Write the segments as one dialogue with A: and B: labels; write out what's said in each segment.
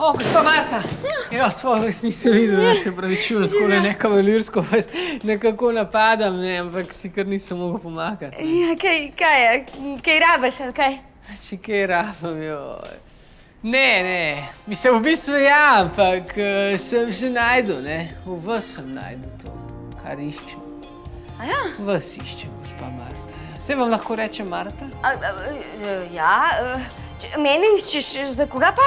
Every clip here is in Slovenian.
A: O, gospa Marta! Ja, sploh vas nisem videl, da se pravičujem, tako ne kavalirsko vas nekako napadam, ne, ampak si kar nisem mogel pomagati.
B: Ja, kaj je? Kaj rabaš, ali kaj?
A: Če kaj rabam, joj. Ne, mislim, v bistvu ja, ampak sem že najdel, ne, v vas sem najdel to, kar iščem.
B: A ja?
A: Vas iščem, gospa Marta. Se vam lahko rečem Marta?
B: Ja, mene iščeš, za koga pa?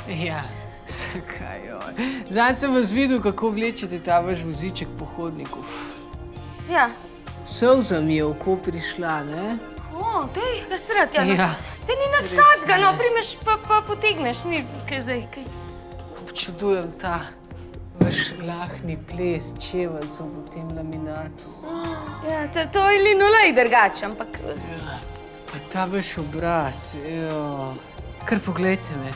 A: Ja, zakaj, joj. Zanj sem vas videl, kako vlečete ta vaš voziček po hodniku.
B: Ja.
A: Solza mi je v oko prišla, ne?
B: O, dej, ga srad, ja.
A: Ja.
B: Saj ni nič tacga, no, primeš pa potegneš, ni kaj zdaj, kaj.
A: Občudujem ta vaš lahni ples čeveljcev v tem laminatu.
B: Ja, to je linolej drugače, ampak...
A: Ja, pa ta vaš obraz, jo. Kar poglejte me.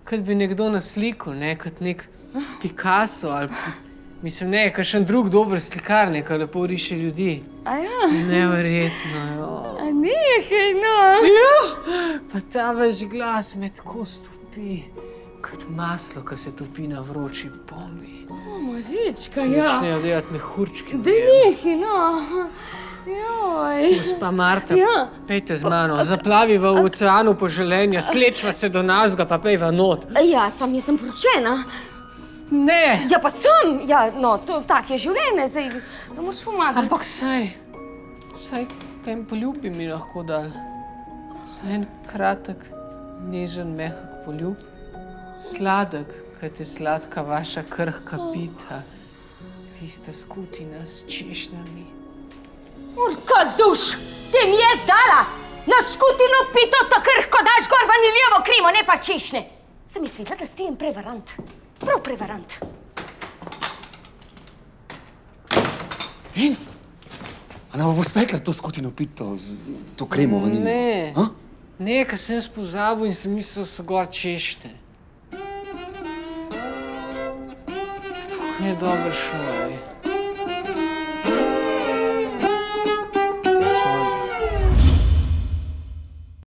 A: Kot bi nekdo na sliku, ne, kot nek Picasso ali... Mislim, ne, kakšen drug dober slikar, ne, kar lepo riše ljudi.
B: A ja?
A: Neverjetno, jo.
B: A nehaj, no.
A: Ja, pa ta vaš glas me tako stopi, kot maslo, ko se topi na vroči pombi.
B: O, Marička, ja.
A: Začnejo delati mehurčke.
B: Dej nehaj, no. Joj.
A: Gospa Marta,
B: Ja.
A: pejte z mano, zaplaviva v oceanu poželenja, slečva se do nas, ga pa pejva not.
B: Ja, sam jaz sem poročena.
A: Ne!
B: Ja, pa sem. Ja, no, tak je življenje, zdaj ne moš pomagati.
A: Ampak saj kaj poljubi mi lahko dal. Saj en kratek, nežen, mehak poljub. Sladek, kot je sladka vaša krhka pita. Tista skutina s češnjami.
B: Urka duš, ti mi je zdala. Na skutino pito to krhko daš gor vaniljevo kremo, ne pa češnje. Sem jaz videla, da si ti en prevarant. Prav prevarant.
C: In? A nam bo spekla to skutino pito, to kremo vaniljo?
A: Ne.
C: A?
A: Ne, ker sem jaz pozabil in sem mislil, da so gor češnje. Tako mi je dobro šlo, ej.